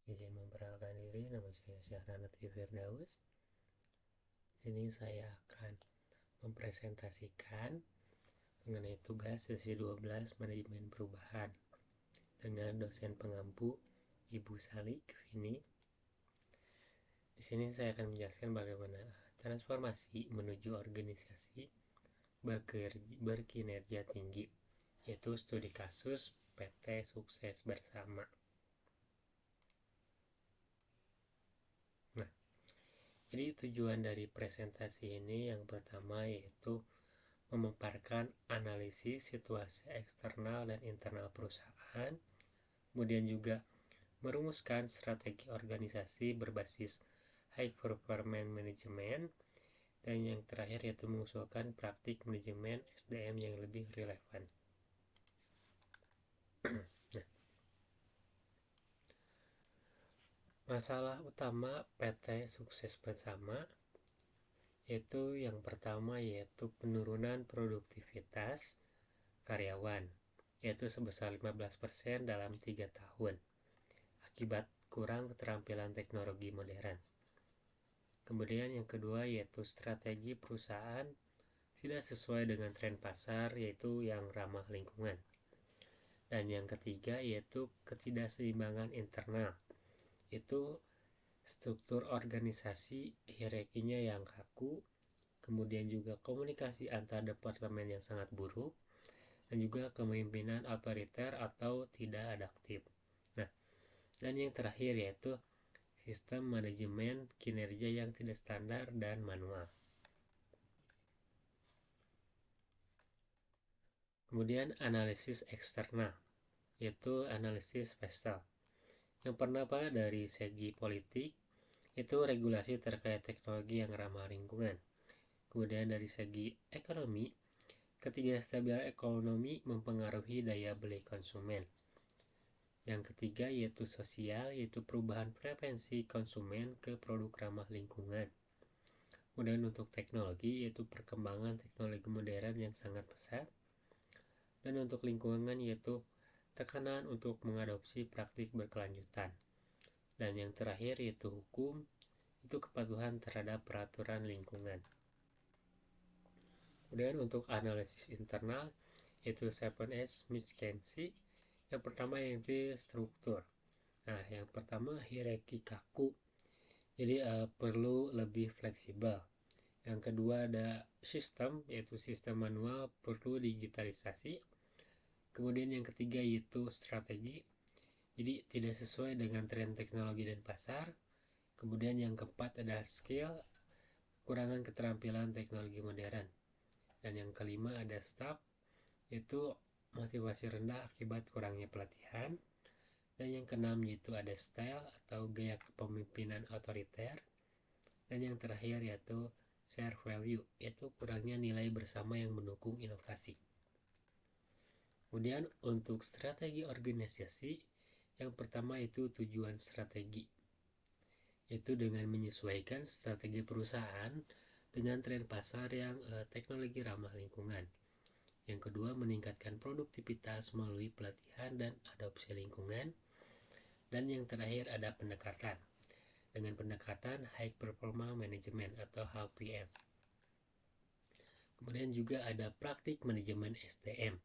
Izin memperkenalkan diri, nama saya Syahran Latif Firdaus. Di sini saya akan mempresentasikan mengenai tugas sesi 12 manajemen perubahan dengan dosen pengampu Ibu Salik Vini. Di sini saya akan menjelaskan bagaimana transformasi menuju organisasi berkinerja tinggi, yaitu studi kasus PT Sukses Bersama. Nah, jadi tujuan dari presentasi ini yang pertama yaitu memaparkan analisis situasi eksternal dan internal perusahaan, kemudian juga merumuskan strategi organisasi berbasis high performance management, dan yang terakhir yaitu mengusulkan praktik manajemen SDM yang lebih relevan. Nah, masalah utama PT Sukses Bersama yaitu yang pertama yaitu penurunan produktivitas karyawan, yaitu sebesar 15% dalam 3 tahun akibat kurang keterampilan teknologi modern. Kemudian yang kedua yaitu strategi perusahaan tidak sesuai dengan tren pasar, yaitu yang ramah lingkungan. Dan yang ketiga yaitu ketidakseimbangan internal, itu struktur organisasi hierarkinya yang kaku, kemudian juga komunikasi antar departemen yang sangat buruk, dan juga kepemimpinan otoriter atau tidak adaptif. Nah, dan yang terakhir yaitu sistem manajemen kinerja yang tidak standar dan manual. Kemudian analisis eksternal, yaitu analisis Vestal. Yang pertama dari segi politik, itu regulasi terkait teknologi yang ramah lingkungan. Kemudian dari segi ekonomi, ketidakstabilan ekonomi mempengaruhi daya beli konsumen. Yang ketiga yaitu sosial, yaitu perubahan preferensi konsumen ke produk ramah lingkungan. Kemudian untuk teknologi, yaitu perkembangan teknologi modern yang sangat pesat. Dan untuk lingkungan, yaitu tekanan untuk mengadopsi praktik berkelanjutan. Dan yang terakhir yaitu hukum, itu kepatuhan terhadap peraturan lingkungan. Kemudian untuk analisis internal, yaitu 7S McKinsey. Yang pertama yaitu struktur. Nah, yang pertama hierarki kaku, jadi perlu lebih fleksibel. Yang kedua ada sistem, yaitu sistem manual, perlu digitalisasi. Kemudian yang ketiga yaitu strategi, jadi tidak sesuai dengan tren teknologi dan pasar. Kemudian yang keempat ada skill, kekurangan keterampilan teknologi modern. Dan yang kelima ada staff, yaitu motivasi rendah akibat kurangnya pelatihan. Dan yang keenam yaitu ada style atau gaya kepemimpinan otoriter. Dan yang terakhir yaitu share value, yaitu kurangnya nilai bersama yang mendukung inovasi. Kemudian untuk strategi organisasi, yang pertama itu tujuan strategi, yaitu dengan menyesuaikan strategi perusahaan dengan tren pasar yang teknologi ramah lingkungan. Yang kedua, meningkatkan produktivitas melalui pelatihan dan adopsi lingkungan. Dan yang terakhir ada pendekatan, dengan pendekatan High Performance Management atau HPM. Kemudian juga ada praktik manajemen SDM,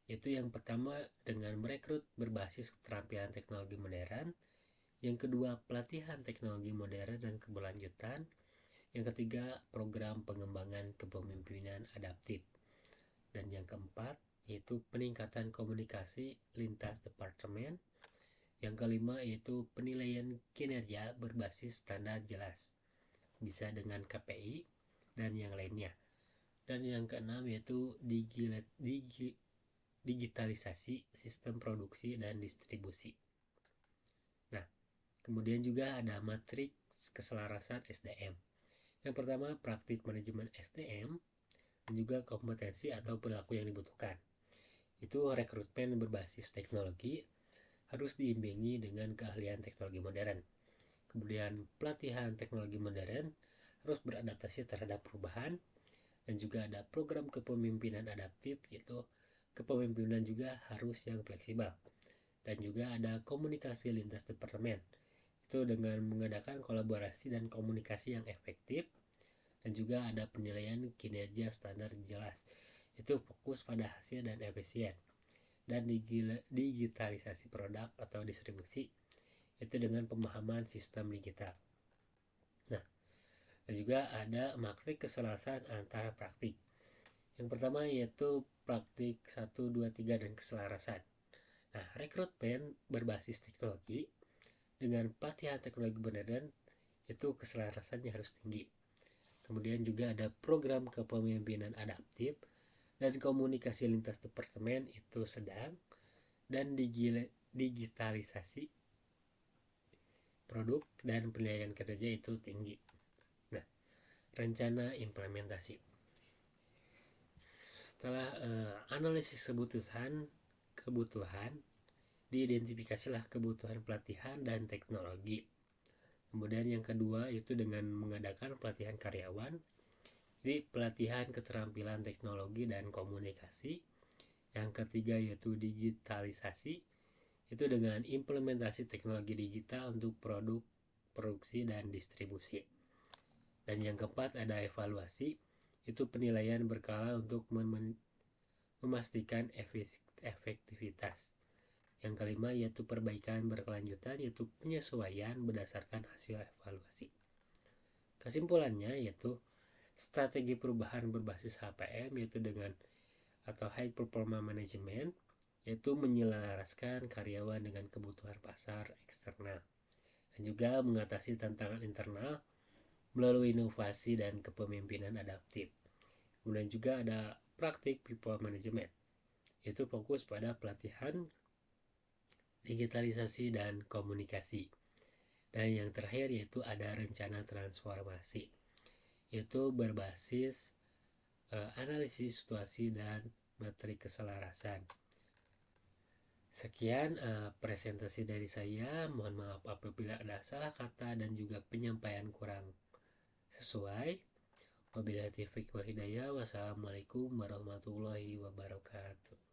yaitu yang pertama dengan merekrut berbasis keterampilan teknologi modern. Yang kedua, pelatihan teknologi modern dan keberlanjutan. Yang ketiga, program pengembangan kepemimpinan adaptif. Dan yang keempat, yaitu peningkatan komunikasi lintas departemen. Yang kelima, yaitu penilaian kinerja berbasis standar jelas, bisa dengan KPI dan yang lainnya. Dan yang keenam, yaitu digitalisasi sistem produksi dan distribusi. Nah, kemudian juga ada matriks keselarasan SDM. Yang pertama, praktik manajemen SDM dan juga kompetensi atau perilaku yang dibutuhkan. Itu rekrutmen berbasis teknologi harus diimbangi dengan keahlian teknologi modern. Kemudian pelatihan teknologi modern harus beradaptasi terhadap perubahan. Dan juga ada program kepemimpinan adaptif, yaitu kepemimpinan juga harus yang fleksibel. Dan juga ada komunikasi lintas departemen, itu dengan mengadakan kolaborasi dan komunikasi yang efektif. Dan juga ada penilaian kinerja standar jelas, itu fokus pada hasil dan efisien. Dan digitalisasi produk atau distribusi, itu dengan pemahaman sistem digital. Nah, dan juga ada maklik keselarasan antara praktik. Yang pertama yaitu praktik 1, 2, 3 dan keselarasan. Nah, rekrutmen berbasis teknologi dengan pelatihan teknologi modern, itu keselarasannya harus tinggi. Kemudian juga ada program kepemimpinan adaptif dan komunikasi lintas departemen, itu sedang. Dan digitalisasi produk dan penilaian kinerja, itu tinggi. Nah, rencana implementasi. Setelah analisis kebutuhan, diidentifikasilah kebutuhan pelatihan dan teknologi. Kemudian yang kedua itu dengan mengadakan pelatihan karyawan, jadi pelatihan keterampilan teknologi dan komunikasi. Yang ketiga yaitu digitalisasi, itu dengan implementasi teknologi digital untuk produksi dan distribusi. Dan yang keempat ada evaluasi, itu penilaian berkala untuk memastikan efektivitas. Yang kelima yaitu perbaikan berkelanjutan, yaitu penyesuaian berdasarkan hasil evaluasi. Kesimpulannya yaitu strategi perubahan berbasis HPM, yaitu dengan atau High Performance Management, yaitu menyelaraskan karyawan dengan kebutuhan pasar eksternal dan juga mengatasi tantangan internal melalui inovasi dan kepemimpinan adaptif. Kemudian juga ada praktik people management, yaitu fokus pada pelatihan, digitalisasi dan komunikasi. Dan yang terakhir yaitu ada rencana transformasi, yaitu berbasis analisis situasi dan materi keselarasan. Sekian presentasi dari saya. Mohon maaf apabila ada salah kata dan juga penyampaian kurang sesuai. Wabillahi taufiq wal hidayah. Wassalamualaikum warahmatullahi wabarakatuh.